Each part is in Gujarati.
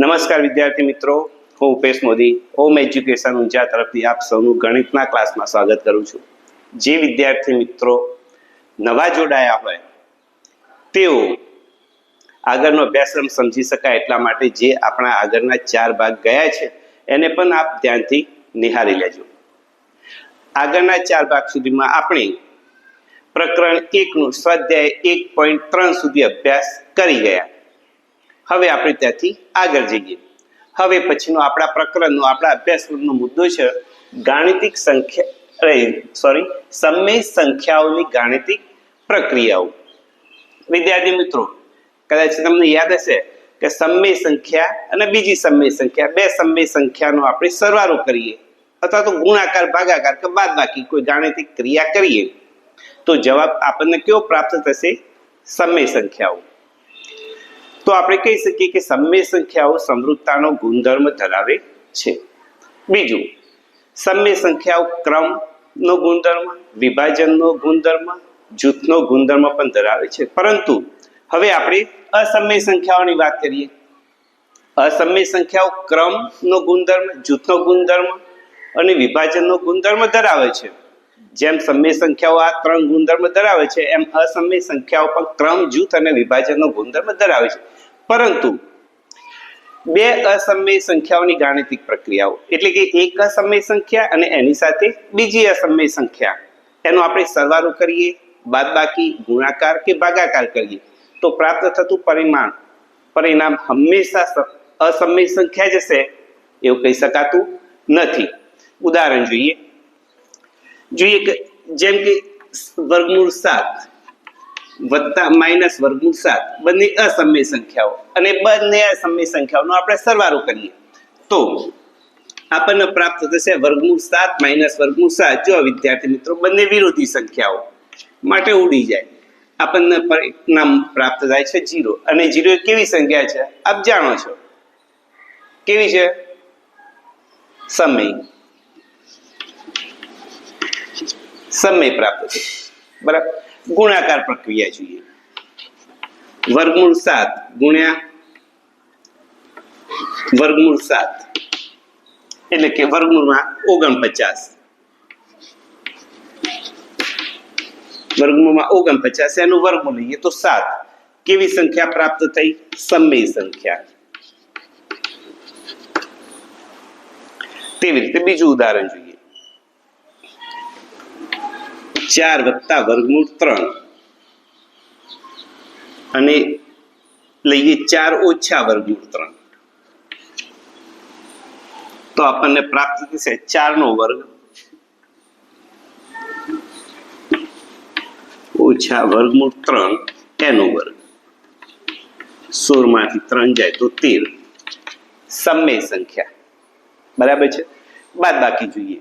નમસ્કાર વિદ્યાર્થી મિત્રો, હું ઉપેશ મોદી હોમ એજ્યુકેશન ઊંઝા તરફથી આપ સૌનું ગણિતના ક્લાસમાં સ્વાગત કરું છું. જે વિદ્યાર્થી મિત્રો નવા જોડાયા હોય તેઓ આગળનો અભ્યાસક્રમ સમજી શકાય એટલા માટે જે આપણા આગળના 4 ભાગ ગયા છે એને પણ આપ ધ્યાનથી નિહાળી લેજો. આગળના 4 ભાગ સુધીમાં આપણે પ્રકરણ 1 નું સ્વાધ્યાય 1.3 સુધી અભ્યાસ કરી ગયા. હવે આપણે ત્યાંથી આગળ જઈએ. હવે પછીનો આપણા પ્રકરણનો આપણા અભ્યાસક્રમનો મુદ્દો છે ગાણિતિક સમય સંખ્યાઓની ગાણિતિક પ્રક્રિયાઓ. વિદ્યાર્થી મિત્રો, કદાચ તમને યાદ હશે કે સમય સંખ્યા અને બીજી સમય સંખ્યા, બે સમય સંખ્યાનો આપણે સરવાળો કરીએ અથવા તો ગુણાકાર, ભાગાકાર કે બાદબાકી કોઈ ગાણિતિક ક્રિયા કરીએ તો જવાબ આપણને કેવો પ્રાપ્ત થશે? સમય સંખ્યાઓ. તો આપણે કહી શકીએ કે સમય સંખ્યાઓ સમૃદ્ધતાનો ગુણધર્મ ધરાવે છે. બીજું, સમય સંખ્યાઓ ક્રમનો ગુણધર્મ, વિભાજનનો ગુણધર્મ, જૂથનો ગુણધર્મ પણ ધરાવે છે. પરંતુ હવે આપણે અસમય સંખ્યાઓની વાત કરીએ. અસમય સંખ્યાઓ ક્રમનો ગુણધર્મ, જૂથનો ગુણધર્મ અને વિભાજનનો ગુણધર્મ ધરાવે છે. જેમ સમય સંખ્યાઓ આ 3 ગુણધર્મ ધરાવે છે, એમ અસમય સંખ્યાઓ પણ ક્રમ, જૂથ અને વિભાજનનો ગુણધર્મ ધરાવે છે. પરંતુ બે અસમય સંખ્યાઓની ગાણિતિક પ્રક્રિયાઓ, એટલે કે એક અસમય સંખ્યા અને એની સાથે બીજી અસમય સંખ્યા, એનો આપણે સરવાળો કરીએ, બાદબાકી, ગુણાકાર કે ભાગાકાર કરીએ તો પ્રાપ્ત થતું પરિણામ હંમેશા અસમય સંખ્યા જ હશે એવું કહી શકાતું નથી. ઉદાહરણ જોઈએ કે જેમ કે વર્ગમૂળ 7 વત્તા માઇનસ વર્ગમૂળ 7 બંને અસમય સંખ્યાઓ, અને બંને અસમય સંખ્યાઓનો આપણે સરવાળો કરીએ તો આપણને પ્રાપ્ત થશે વર્ગમૂળ 7 માઇનસ વર્ગમૂળ 7. જો વિદ્યાર્થી મિત્રો બંને વિરોધી સંખ્યાઓ માટે ઉડી જાય, આપણને પરિણામ પ્રાપ્ત થાય છે 0. અને 0 એ કેવી સંખ્યા છે આપ જાણો છો, કેવી છે? સમય પ્રાપ્ત છે. બરાબર. ગુણાકાર પ્રક્રિયા જોઈએ. વર્ગમૂળ 7 ગુણ્યા વર્ગમૂળ 7 એટલે કે વર્ગમૂળમાં 49. વર્ગમૂળમાં 49 એનું વર્ગમૂળ લઈએ તો 7. કેવી સંખ્યા પ્રાપ્ત થઈ? સમય સંખ્યા. તેવી રીતે બીજું ઉદાહરણ જોઈએ. 4 વત્તા વર્ગમૂળ 3 અને લઈએ 4 ઓછા વર્ગમૂળ 3 તો આપણને પ્રાપ્ત થશે 4 નો વર્ગ ઓછા વર્ગમૂળ 3 એનો વર્ગ. 16 માંથી 3 જાય તો 13. સમય સંખ્યા. બરાબર છે. બાદબાકી જોઈએ.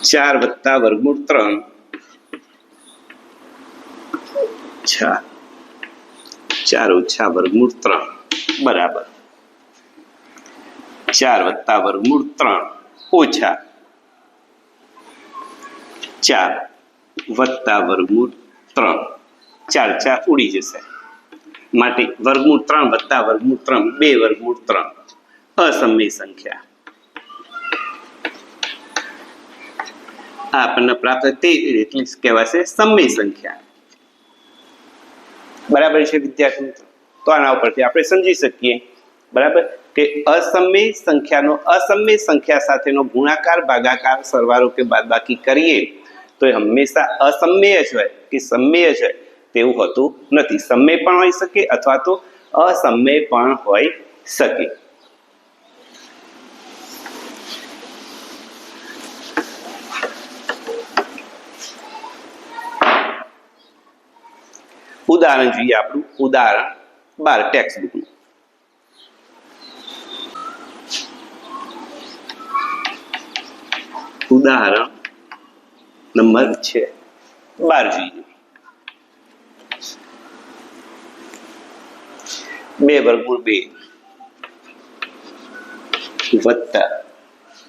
4 વત્તા વર્ગમૂળ 3 4 ઓછા વર્ગમૂળ 3 બરાબર 4 વત્તા વર્ગમૂળ 3 ઓછા 4 વત્તા વર્ગમૂળ 3. 4 ઉડી જશે. માટે વર્ગમૂળ 3 વત્તા વર્ગમૂળ 3 2 વર્ગમૂળ 3 અસમય સંખ્યા. આપણને પ્રાપ્ત તે એટલે કહેવાશે સમય સંખ્યા. બરાબર છે વિદ્યાર્થી મિત્રો? તો આના ઉપરથી આપણે સમજી શકીએ, બરાબર, કે અસમય સંખ્યાનો અસમય સંખ્યા સાથેનો ગુણાકાર, ભાગાકાર, સરવાળો કે બાદબાકી કરીએ તો એ હંમેશા અસમય જ હોય કે સમય જ હોય તેવું હોતું નથી. સમય પણ હોઈ શકે અથવા તો અસમય પણ હોઈ શકે. ઉદાહરણ જોઈએ. આપણું ઉદાહરણ 12 ટેક્સ્ટ બુકનું. ઉદાહરણ નંબર છે 12 જોઈએ. 2 વર્ગમૂળ 2 વત્તા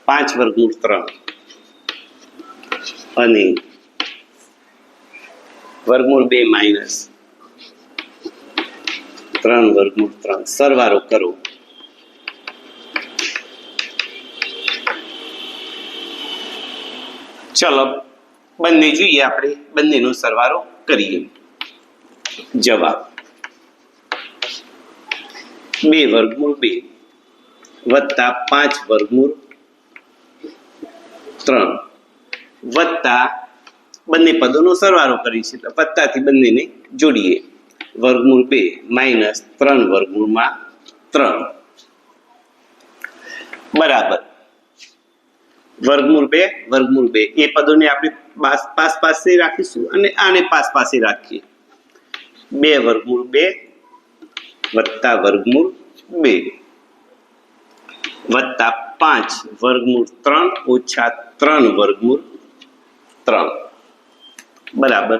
5 વર્ગમૂળ 3 અને વર્ગમૂળ 2 માઇનસ 3 વર્ગમૂળ 3 સરવાળો કરો. ચલો બંને જોઈએ, આપણે બંનેનો સરવાળો કરીએ. જવાબ 2 વર્ગમૂળ 2 વત્તા 5 વર્ગમૂળ 3 વત્તા બંને પદોનો સરવાળો કરીશું તો વત્તાથી બંનેને જોડીએ. વર્ગમૂળ 2 માઇનસ 3 વર્ગમૂળમાં 3 બરાબર વર્ગમૂળ 2 એ પદોને આપણે પાસ પાસે રાખીશું અને આને પાસ પાસે રાખીએ. 2 વર્ગમૂળ 2 વત્તા વર્ગમૂળ 2 વત્તા 5 વર્ગમૂળ 3 ઓછા 3 વર્ગમૂળ 3 બરાબર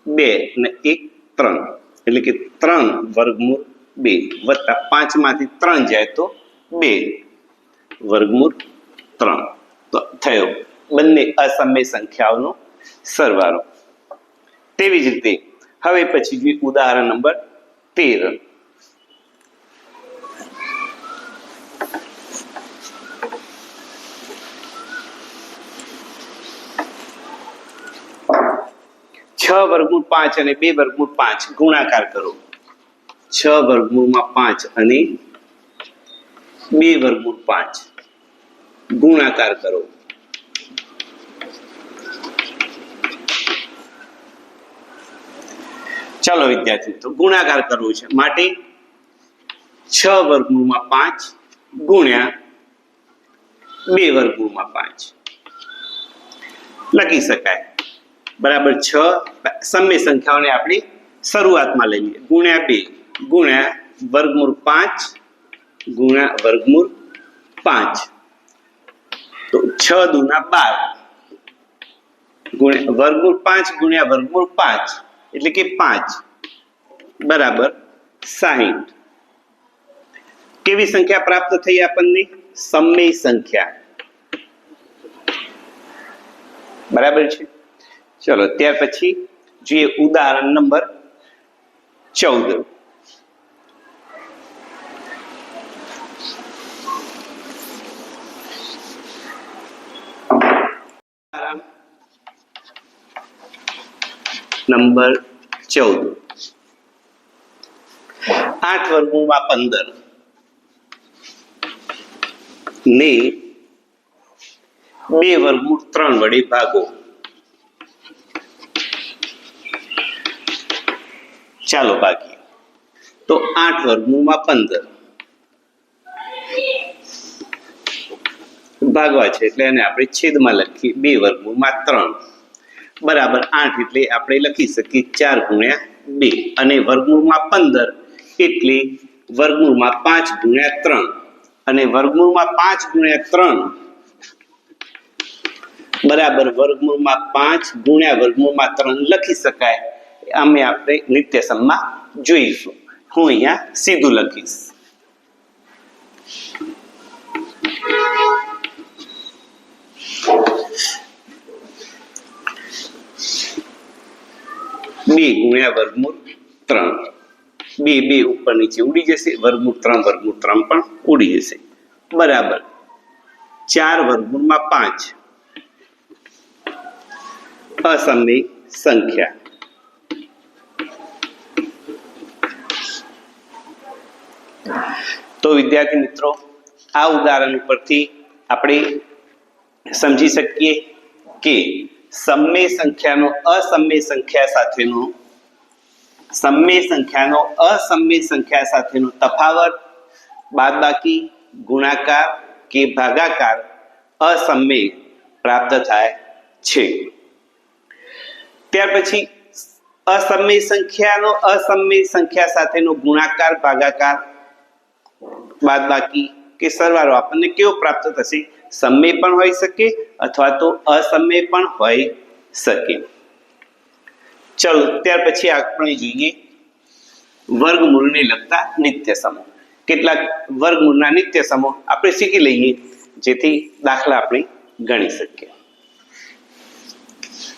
2 ને 1 3 એટલે કે 3 વર્ગમૂળ 2 વત્તા 5 માંથી 3 જાય તો 2 વર્ગમૂળ 3 તો થયો બંને અસમય સંખ્યાઓનો સરવાળો. તેવી જ રીતે હવે પછી જોઈએ ઉદાહરણ નંબર 13. છ વર્ગમૂળ 5 અને 2 વર્ગમૂળ 5 ગુણાકાર કરો. 6 વર્ગમૂળમાં 5 અને 2 વર્ગમૂળ 5 ગુણાકાર કરો. ચાલો વિદ્યાર્થી મિત્રો ગુણાકાર કરવો છે માટે 6 વર્ગમૂળમાં 5 ગુણ્યા 2 વર્ગમૂળમાં 5 લખી શકાય. બરાબર 6 સમય સંખ્યાઓને આપણે શરૂઆતમાં લઈ લઈએ. ગુણ્યા 2 ગુણ્યા વર્ગમૂળ 5 ગુણ્યા વર્ગમૂળ 5 તો 6 દુના 12 ગુણ્યા વર્ગમૂળ 5 ગુણ્યા વર્ગમૂળ 5 એટલે કે 5 બરાબર 60. કેવી સંખ્યા પ્રાપ્ત થઈ આપણને? સમય સંખ્યા. બરાબર છે. ચલો ત્યાર પછી જોઈએ ઉદાહરણ નંબર 14. નંબર 14 8 વર્ગમૂળમાં 15 ને 2 વર્ગમૂળ 3 વડે ભાગો. ચાલો ભાગીએ. તો 8 વર્ગમૂળમાં 15 ભાગવા છે એટલે એને આપણે છેદમાં લખીએ. 2 વર્ગમૂળમાં 3 બરાબર 8 એટલે આપણે લખી શકીએ 4 ગુણ્યા 2 અને વર્ગમૂળમાં 15 એટલે વર્ગમૂળમાં 5 ગુણ્યા 3 અને વર્ગમૂળમાં 5 ગુણ્યા 3 બરાબર વર્ગમૂળમાં 5 ગુણ્યા વર્ગમૂળમાં 3 લખી શકાય. અમે આપણે નિત્યસમમાં જોઈશું. હું અહીંયા સીધું લખીશ. બે ગુણ્યા વર્ગમૂળ 3 બે ઉપર નીચે ઉડી જશે. વર્ગમૂળ 3 પણ ઉડી જશે. બરાબર 4 વર્ગમૂળમાં 5 અસમય સંખ્યા. તો વિદ્યાર્થી મિત્રો આ ઉદાહરણ ઉપરથી આપણે સમજી શકીએ કે સમય સંખ્યાનો અસમય સંખ્યા સાથેનો તફાવત બાદબાકી ગુણાકાર કે ભાગાકાર અસમય પ્રાપ્ત થાય છે. ત્યાર પછી અસમય સંખ્યાનો અસમય સંખ્યા સાથેનો ગુણાકાર ભાગાકાર બાદબાકી કે સરવાળો આપણને કેવો પ્રાપ્ત થશે? સમય પણ હોઈ શકે અથવા તો અસમય પણ હોઈ શકે. ચલો ત્યાર પછી આપણે જોઈએ વર્ગમૂળને લગતા નિત્ય સમૂહ. કેટલાક વર્ગમૂળના નિત્ય સમૂહ આપણે શીખી લઈએ જેથી દાખલા આપણે ગણી શકીએ.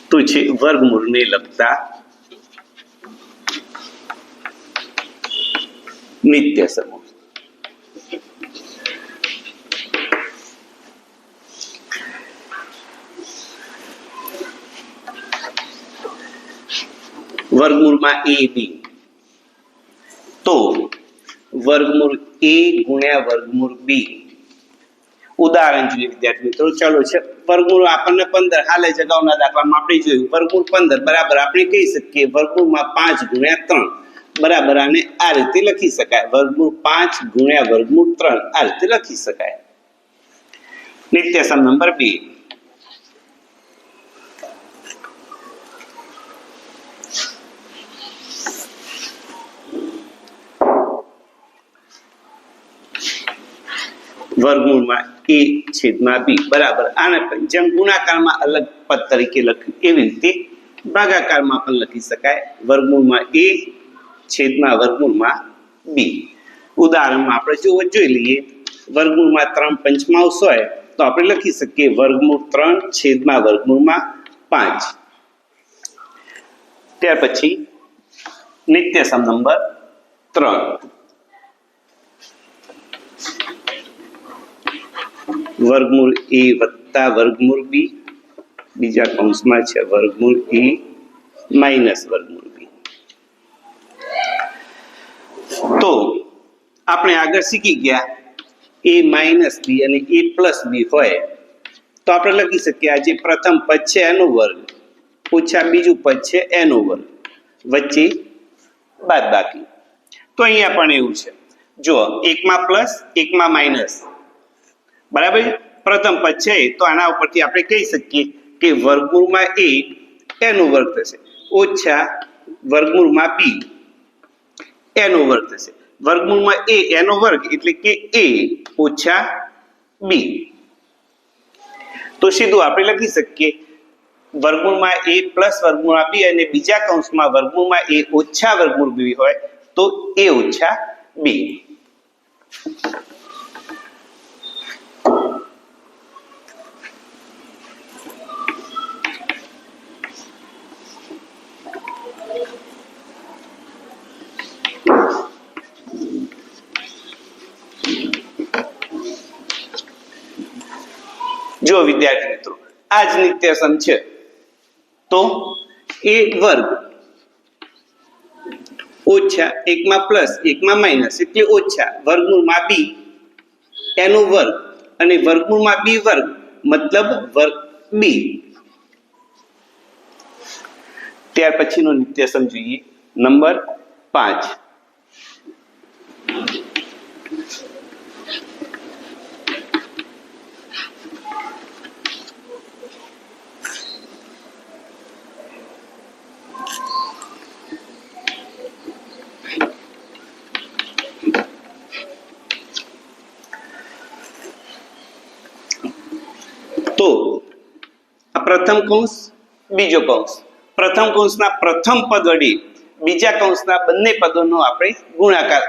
તો છે વર્ગમૂળને લગતા નિત્ય સમૂહ. વર્ગમૂળમાં a b, તો વર્ગમૂળ a ગુણ્યા વર્ગમૂળ b. ઉદાહરણ જોઈએ વિદ્યાર્થી મિત્રો. ચાલો છે વર્ગમૂળ આપણને 15 હાલે જ અગાઉના દાખલામાં આપણે જોયું. વર્ગમૂળ 15 બરાબર આપણે કહી શકીએ વર્ગમૂળમાં 5 ગુણ્યા 3 બરાબર આને આ રીતે લખી શકાય. વર્ગમૂળ 5 ગુણ્યા વર્ગમૂળ 3 આ રીતે લખી શકાય. નિત્યસમ નંબર 2. વર્ગમૂળમાં a છેદમાં b બરાબર આને જેમ ગુણાકારમાં અલગ પદ તરીકે લખ્યું એવી રીતે ભાગાકારમાં પણ લખી શકાય. વર્ગમૂળમાં a છેદમાં વર્ગમૂળમાં b. ઉદાહરણમાં આપણે જોઈ લઈએ. વર્ગમૂળમાં 3 પંચમાંશ હોય તો આપણે લખી શકીએ વર્ગમૂળ 3 છેદમાં વર્ગમૂળમાં 5. ત્યાર પછી નિત્યસમ નંબર 3. વર્ગમૂળ a વત્તા વર્ગમૂળ b, બીજા કૌંસમાં છે વર્ગમૂળ a માઇનસ વર્ગમૂળ b. તો આપણે આગળ શીખી ગયા a માઇનસ b અને a પ્લસ b હોય તો આપણે લખી શકીએ આ જે પ્રથમ પદ છે એનો વર્ગ ઓછા બીજું પદ છે એનો વર્ગ વચ્ચે બાદબાકી. તો અહીંયા પણ એવું છે. જો એકમાં પ્લસ એકમાં માઇનસ બરાબર. પ્રથમ પદ છે તો આના ઉપરથી આપણે કહી શકીએ કે વર્ગમૂળમાં a એનો વર્ગ થશે ઓછા વર્ગમૂળમાં b એનો વર્ગ થશે. વર્ગમૂળમાં a એનો વર્ગ એટલે કે a ઓછા b. તો સીધું આપણે લખી શકીએ વર્ગમૂળમાં a પ્લસ વર્ગમૂળમાં b અને બીજા કૌંસમાં વર્ગમૂળમાં a ઓછા વર્ગમૂળ b હોય તો a ઓછા b. જો વિદ્યાર્થી મિત્રો આ જ નિત્યસમ છે તો a વર્ગ ઓછા એકમાં પ્લસ એકમાં માઇનસ એટલે ઓછા વર્ગમૂળમાં b એનો વર્ગ અને વર્ગમૂળમાં b વર્ગ મતલબ વર્ગ b. ત્યાર પછીનો નિત્યસમ જોઈએ નંબર 5. તો આ પ્રથમ કૌંસ બીજો કૌંસ. પ્રથમ કૌંસના પ્રથમ પદ વડે બીજા કૌંસના બંને પદોનો આપણે ગુણાકાર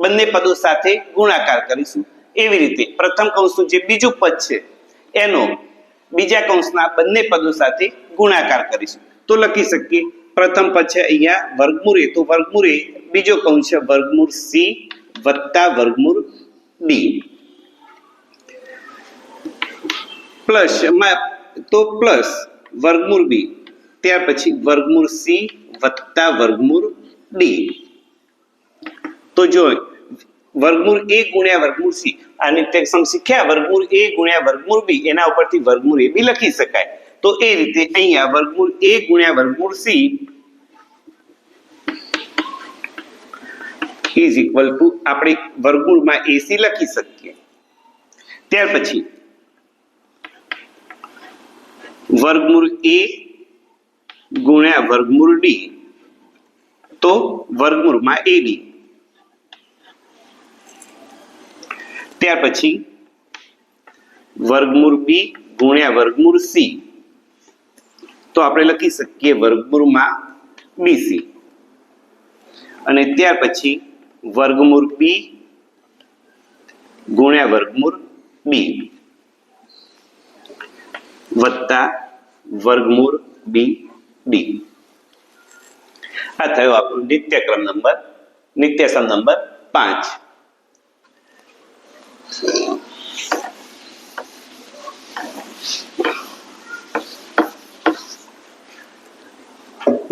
બંને પદો સાથે ગુણાકાર કરીશું. એવી રીતે પ્રથમ કૌંસનું જે બીજું પદ છે એનો બીજા કૌંસના બંને પદો સાથે ગુણાકાર કરીશું. તો લખી શકીએ પ્રથમ પદ છે અહીંયા વર્ગમૂળ a તો વર્ગમૂળ a બીજો કૌંસ છે વર્ગમૂળ c વત્તા વર્ગમૂળ d પ્લસ તો પ્લસ વર્ગમૂળ b ત્યાર પછી વર્ગમૂળ c વત્તા વર્ગમૂળ d. તો જો વર્ગમૂળ a ગુણ્યા વર્ગમૂળ c આ નિત્યસમ શીખ્યા વર્ગમૂળ a ગુણ્યા વર્ગમૂળ b એના ઉપરથી વર્ગમૂળ a b લખી શકાય. તો એ રીતે અહીંયા વર્ગમૂળ a ગુણ્યા વર્ગમૂળ c ઇઝ ઇક્વલ ટુ આપણે વર્ગમૂળમાં ac લખી શકીએ. ત્યાર પછી વર્ગમૂળ a ગુણ્યા વર્ગમૂળ d તો વર્ગમૂળમાં ad. ત્યાર પછી વર્ગમૂળ b ગુણ્યા વર્ગમૂળ c તો આપણે લખી શકીએ વર્ગમૂળમાં bc. અને ત્યાર પછી વર્ગમૂળ b ગુણ્યા વર્ગમૂળ b વત્તા વર્ગમૂળ b d. આ થયો આપણો નિત્યસમ નંબર 5.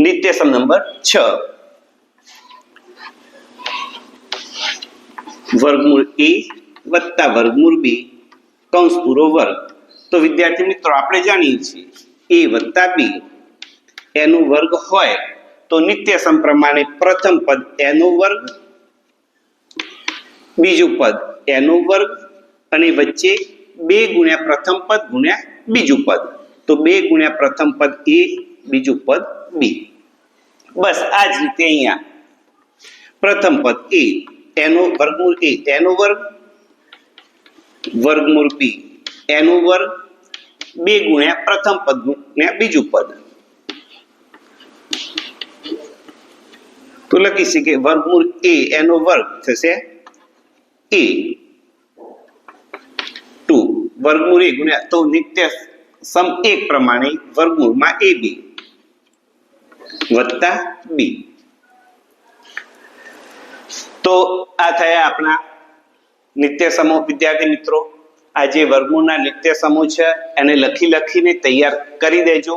નિત્યસમ નંબર 6, વર્ગમૂળ a વત્તા વર્ગમૂળ b કૌંસ પૂરો વર્ગ. તો વિદ્યાર્થી મિત્રો આપણે જાણીએ છીએ a વત્તા b એનો વર્ગ હોય તો નિત્યસમ પ્રમાણે પ્રથમ પદ એનો વર્ગ, બીજું પદ એનો વર્ગ અને વચ્ચે 2 ગુણ્યા પ્રથમ પદ ગુણ્યા બીજું પદ. તો 2 ગુણ્યા પ્રથમ પદ a, બીજું પદ b. બસ આ જ રીતે અહીંયા પ્રથમ પદ a એનો વર્ગમૂળ a એનો વર્ગ, વર્ગમૂળ b એનો વર્ગ, 2 ગુણ્યા પ્રથમ પદ ગુણ્યા બીજું પદ. તો લખી શકીએ વર્ગમૂળ a એનો વર્ગ થશે a 2 વર્ગમૂળ a ગુણ્યા તો નિત્ય સમ 1 પ્રમાણે વર્ગમૂળમાં ab વત્તા b. તો આ થયા આપણા નિત્યસમો. વિદ્યાર્થી મિત્રો આ જે વર્ગમૂળના નિત્યસમો છે એને લખીને તૈયાર કરી દેજો.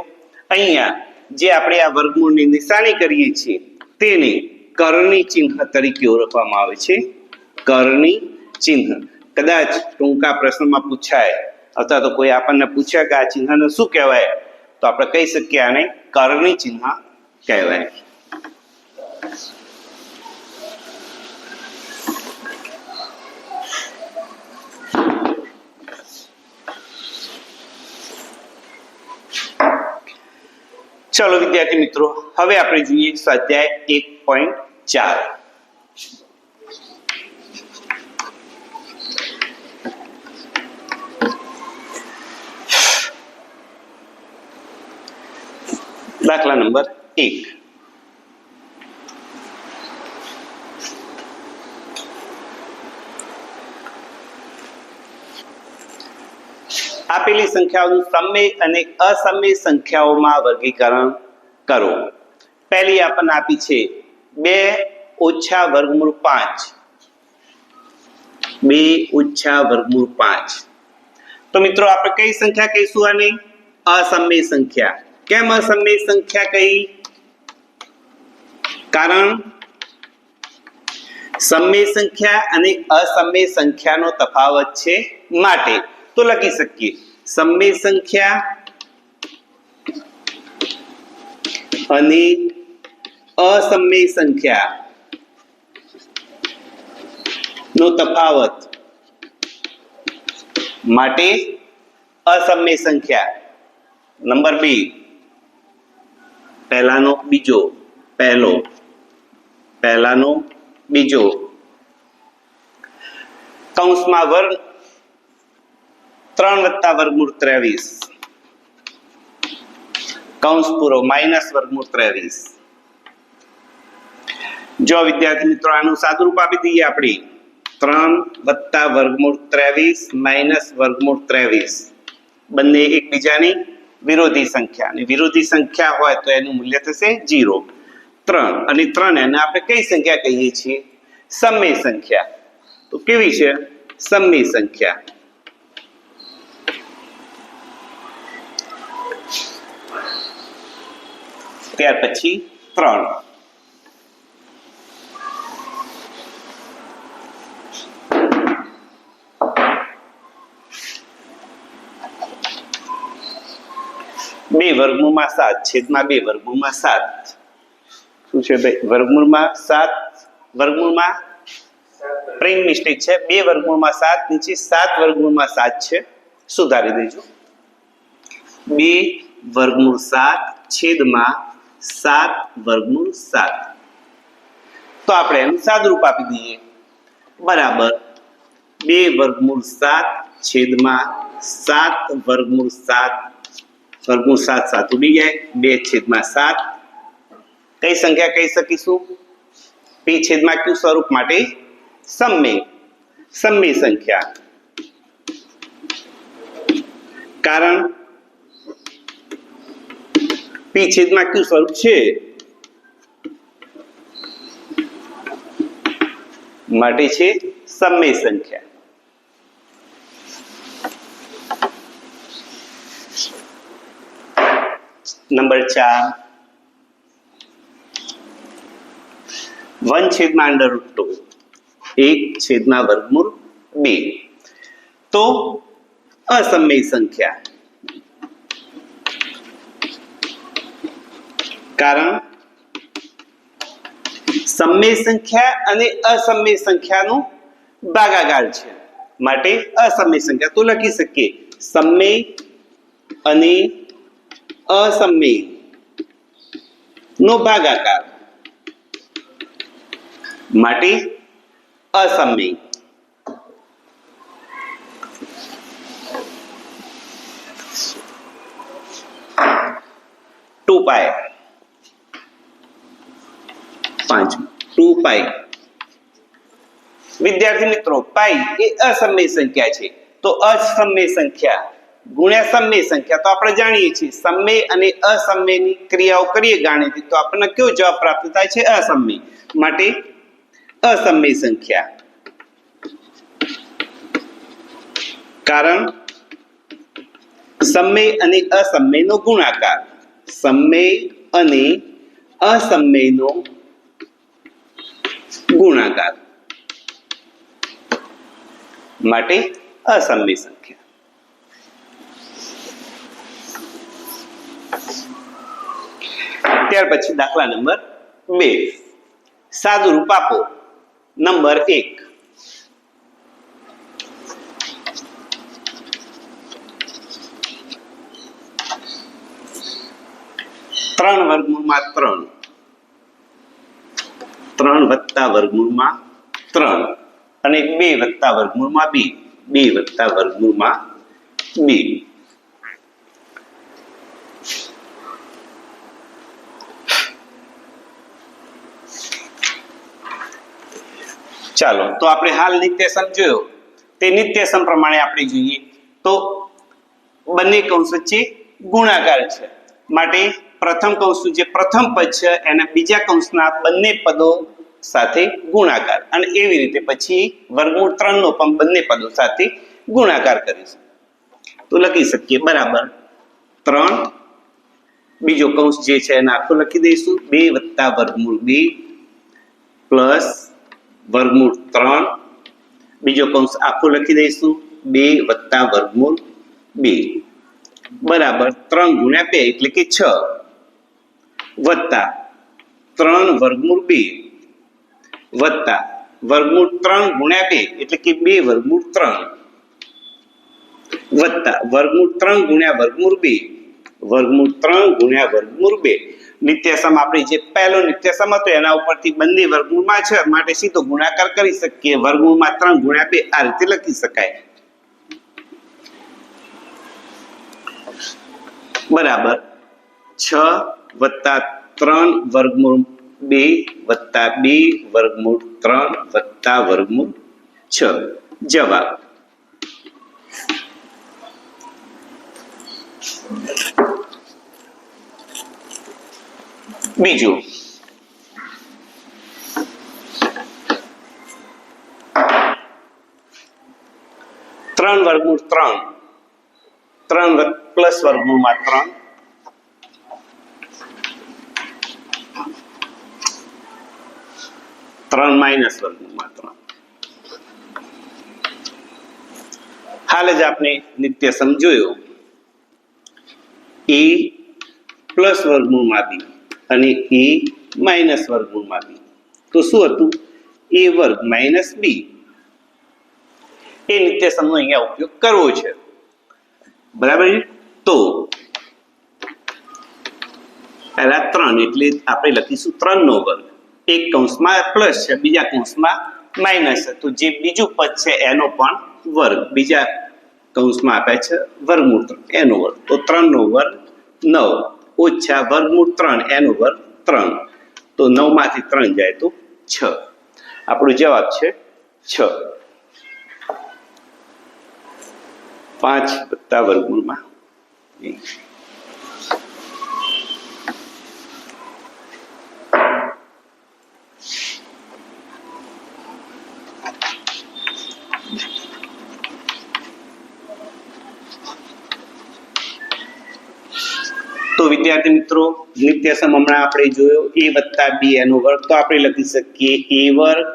અહીંયા જે આપણે આ વર્ગમૂળની નિશાની કરીએ છીએ તેને કરણી ચિહ્ન તરીકે ઓળખવામાં આવે છે. કરણી ચિહ્ન કદાચ ટૂંકા પ્રશ્નમાં પૂછાય અથવા તો કોઈ આપણને પૂછે કે આ ચિહ્નને શું કહેવાય તો આપણે કહી શકીએ આને કરણી ચિહ્ન કહેવાય. ચલો વિદ્યાર્થી મિત્રો હવે આપણે જોઈએ સ્વાધ્યાય 1.4. દાખલા નંબર 1. આપેલી સંખ્યાઓનું સમય અને અસમય સંખ્યાઓમાં વર્ગીકરણ કરો. પહેલી આપણને આપી છે 2 ઓછા વર્ગમૂળ 5. 2 ઓછા વર્ગમૂળ 5. તો મિત્રો આપણે કઈ સંખ્યા કહીશું આને? અસમય સંખ્યા. કેમ અસમય સંખ્યા કહી? કારણ સમય સંખ્યા અને અસમય સંખ્યાનો તફાવત છે માટે. તો લખી શકીએ સમય સંખ્યા અને અસમય સંખ્યા નો તફાવત માટે અસમય સંખ્યા. નંબર 2 પહેલાનો બીજો, પહેલો, પહેલાનો બીજો, કૌંસમાં વર્ગ 3 વત્તા વર્ગમૂળ 23, કૌંસ પૂરો માઇનસ વર્ગમૂળ 23. જો વિદ્યાર્થી મિત્રો આનું સાદુરૂપ આપી દઈએ આપણે 3 વત્તા વર્ગમૂળ 23 માઇનસ વર્ગમૂળ 23. બંને એકબીજાની વિરોધી સંખ્યા, અને વિરોધી સંખ્યા હોય તો એનું મૂલ્ય થશે 0. 3 અને 3 એને આપણે કઈ સંખ્યા કહીએ છીએ? સમય સંખ્યા. તો કેવી છે? સમય સંખ્યા. ત્યાર પછી 3 2 વર્ગમૂળમાં 7 છેદમાં 2 વર્ગમૂળમાં 7. શું છે ભાઈ? વર્ગમૂળમાં 7 વર્ગમૂળમાં પ્રિન્ટ મિસ્ટેક છે. 2 વર્ગમૂળમાં 7 નીચે 7 વર્ગમૂળમાં 7 છે, સુધારી દેજો. 2 વર્ગમૂળ 7 છેદમાં 7 વર્ગમૂળ 7. તો આપણે એનું સાદુરૂપ આપી દઈએ બરાબર 2 વર્ગમૂળ 7 છેદમાં 7 વર્ગમૂળ 7. વર્ગમૂળ 7 7 ઉડી જાય, 2 છેદમાં 7. કઈ સંખ્યા કહી શકીશું? p છેદમાં q સ્વરૂપ માટે સમય, સમય સંખ્યા. કારણ p છેદમાં q સ્વરૂપ છે માટે છે સમય સંખ્યા. નંબર 4 1/√2 1/√2 તો અસમય સંખ્યા. કારણ સમય સંખ્યા અને અસમય સંખ્યાનો ભાગાકાર છે માટે અસમય સંખ્યા. તો લખી શકીએ સમય અને અસમય નો ભાગાકાર માટે અસમય. ટુ પાય 2 વિદ્યાર્થી મિત્રો, પાઈ એ અસમય સંખ્યા છે. તો અસમય સંખ્યા ગુણ્યા સમય સંખ્યા તો આપણે જાણીએ છીએ સમય અને અસમયની ક્રિયાઓ કરીએ ગાણિતિક તો આપણને કયો જવાબ પ્રાપ્ત થાય છે? અસમય. માટે અસમય સંખ્યા. કારણ સમય અને અસમયનો ગુણાકાર. સમય અને અસમયનો ગુણાકાર માટે અસમય સંખ્યા. ત્યાર પછી દાખલા નંબર 2. સાદુરૂપ આપો. નંબર 1 3/3 3 વત્તા વર્ગમૂળમાં 3 અને 2 વત્તા વર્ગમૂળમાં 2 2 વત્તા વર્ગમૂળમાં 2. ચાલો તો આપણે હાલ નિત્યસમ જોયો તે નિત્યસમ પ્રમાણે આપણે જોઈએ તો બંને કૌંસ વચ્ચે ગુણાકાર છે માટે પ્રથમ કૌંસનું જે પ્રથમ પદ છે એના બીજા કૌંસના બંને પદો સાથે ગુણાકાર અને એવી રીતે પછી વર્ગમૂળ 3 નો પણ બંને પદો સાથે ગુણાકાર કરીશું. તો લખી શકીએ બરાબર 3 બીજો કૌંસ જે છે એને આખો લખી દઈશું 2 વત્તા વર્ગમૂળ 2 પ્લસ વર્ગમૂળ 3 બીજો કૌંસ આખો લખી દઈશું 2 વત્તા વર્ગમૂળ 2 બરાબર 3 ગુણ્યા 2 એટલે કે 6 વત્તા 3 વર્ગમૂળ 2 વત્તા વર્ગમૂળ 3 ગુણ્યા 2 એટલે કે 2 વર્ગમૂળ 3 વત્તા વર્ગમૂળ 3 ગુણ્યા વર્ગમૂળ 2 વર્ગમૂળ 3 ગુણ્યા વર્ગમૂળ 2. નિત્યસમ આપણે જે પહેલો નિત્યસમ હતો એના ઉપરથી બંને વર્ગમૂળમાં છે માટે સીધો ગુણાકાર કરી શકીએ. વર્ગમૂળમાં 3 ગુણ્યા 2 આ રીતે લખી શકાય બરાબર 6 વત્તા 3 વર્ગમૂળ 2 વત્તા 2 વર્ગમૂળ 3 વત્તા વર્ગમૂળ 6. જવાબ બીજું 3 વર્ગમૂળ 3 3 પ્લસ વર્ગમૂળમાં 3 3 માઇનસ વર્ગમૂળમાં 3. હાલ જ આપણે નિત્યસમ જોયો a પ્લસ વર્ગમૂળમાં b અને a માઇનસ વર્ગમૂળમાં b. તો શું હતું? a વર્ગ માઇનસ b. એ નિત્યસમનો અહીંયા ઉપયોગ કરવો છે બરાબર છે. તો પહેલા 3 એટલે આપણે લખીશું 3 નો વર્ગ. એક કૌંસમાં પ્લસ છે બીજા કૌંસમાં માઇનસ છે તો જે બીજું પદ છે એનો પણ વર્ગ બીજા કૌંસમાં આપે છે વર્ગમૂળ 3 એનો વર્ગ. તો 3 નો વર્ગ 9 ઓછા વર્ગમૂળ 3 એનો વર્ગ 3. તો 9 માંથી 3 જાય તો 6. આપણો જવાબ છે 6. 5 વત્તા વર્ગમૂળમાં 1. તો વિદ્યાર્થી મિત્રો નિત્યસમ હમણાં આપણે જોયો a + b એનો વર્ગ, તો આપણે લખી શકીએ a વર્ગ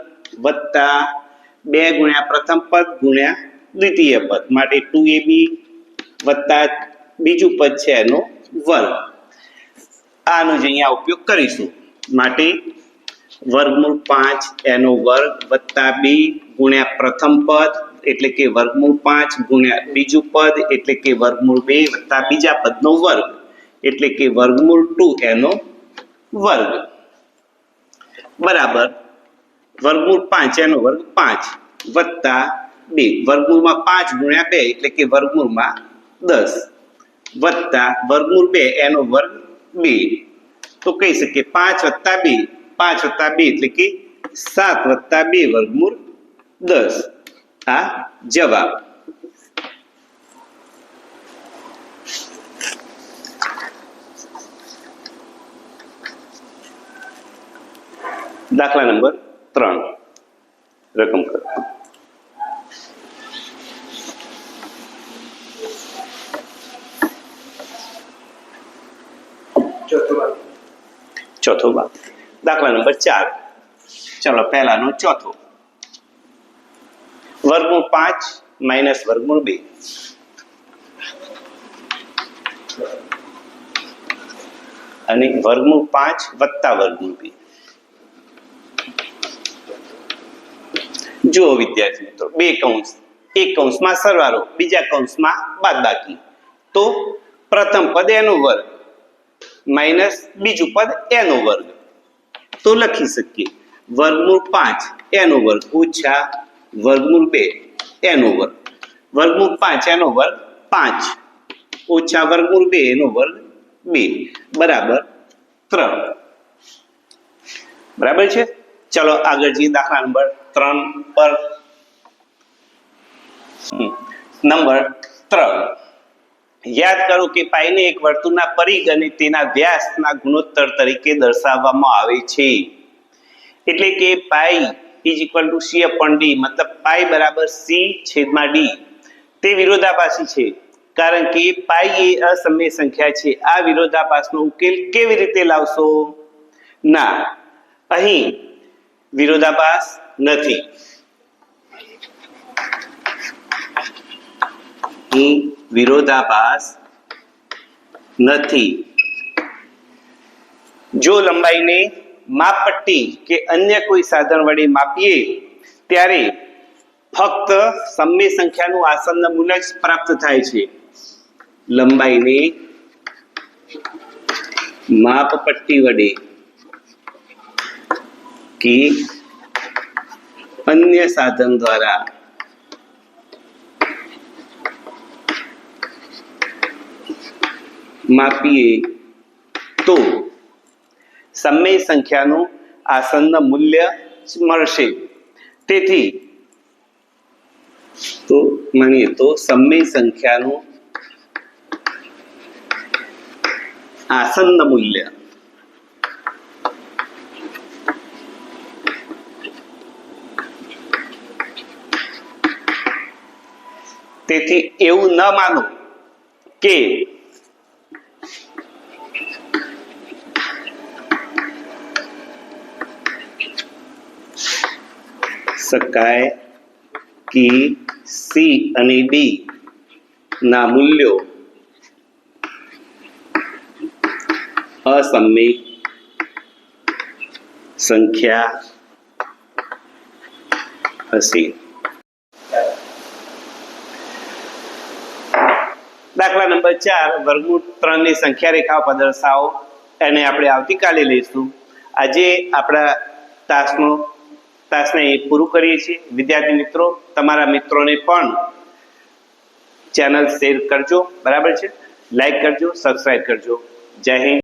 વત્તા 2 ગુણ્યા પ્રથમ પદ ગુણ્યા દ્વિતીય પદ, માટે 2ab વત્તા બીજું પદ છે એનો વર્ગ. આનો જ અહીંયા ઉપયોગ કરીશું, માટે વર્ગમૂળ 5 એનો વર્ગ વત્તા 2 ગુણ્યા પ્રથમ પદ એટલે કે વર્ગમૂળ 5 ગુણ્યા બીજું પદ એટલે કે વર્ગમૂળ 2 વત્તા બીજા પદનો વર્ગ એટલે કે વર્ગમૂળ 2 એનો વર્ગ બરાબર વર્ગમૂળ 5 એનો વર્ગ 5 વત્તા 2 વર્ગમૂળમાં 5 ગુણ્યા 2 એટલે કે વર્ગમૂળમાં 10 વત્તા વર્ગમૂળ 2 એનો વર્ગ 2, તો કહી શકીએ 5 વત્તા 2 એટલે કે 7 વત્તા 2 વર્ગમૂળ 10. આ જવાબ. દાખલા નંબર 3 રકમ કરો. ચોથો ભાગ દાખલા નંબર 4. ચલો પહેલાનો ચોથો. વર્ગમૂળ 5 માઇનસ વર્ગમૂળ 2 અને વર્ગમૂળ 5 વત્તા વર્ગમૂળ 2. જુઓ વિદ્યાર્થી મિત્રો, બે કૌંસ, એક કૌંસમાં સરવાળો બીજા કૌંસમાં બાદબાકી, તો પ્રથમ પદ એનો વર્ગ માઇનસ બીજું પદ એનો વર્ગ, તો લખી શકીએ વર્ગમૂળ 5 એનો વર્ગ ઓછા વર્ગમૂળ 2 એનો વર્ગ, વર્ગમૂળ 5 એનો વર્ગ 5 ઓછા વર્ગમૂળ 2 એનો વર્ગ 2 બરાબર 3. બરાબર છે. ચલો આગળ જઈએ દાખલા નંબર 3 પર. નંબર 3. યાદ કરો કે પાઈને એક વર્તુળના પરિઘ અને તેના વ્યાસના ગુણોત્તર તરીકે દર્શાવવામાં આવે છે. એટલે કે પાઈ = c/d, મતલબ પાઈ બરાબર c/d. તે વિરોધાભાસી છે, કારણ કે પાઈ એ અસમય સંખ્યા છે. આ વિરોધાભાસનો ઉકેલ કેવી રીતે લાવશો? ના, અહીં વિરોધાભાસ નથી. વિરોધાભાસ નથી. જો લંબાઈને માપપટ્ટી કે અન્ય કોઈ સાધન વડે માપીએ ત્યારે ફક્ત સમય સંખ્યાનું આસન્ન મૂલ્ય જ પ્રાપ્ત થાય છે. લંબાઈને માપપટ્ટી વડે કે અન્ય સાધન દ્વારા માપીએ તો સમય સંખ્યાનું આસન્ન મૂલ્ય મળશે. તેથી તો માનીએ તો સમય સંખ્યાનું આસન્ન મૂલ્ય તેથી એવું ન માનો કે શકાય કે C અને D ના મૂલ્યો અસમય સંખ્યા હશે. દાખલા નંબર 4 વર્ગમૂળ 3 ની સંખ્યા રેખાઓ પર દર્શાવો. એને આપણે આવતીકાલે લઈશું. આજે આપણા તાસને પૂરું કરીએ છીએ. વિદ્યાર્થી મિત્રો, તમારા મિત્રોને પણ ચેનલ શેર કરજો, બરાબર છે, લાઈક કરજો, સબસ્ક્રાઇબ કરજો. જય હિન્દ.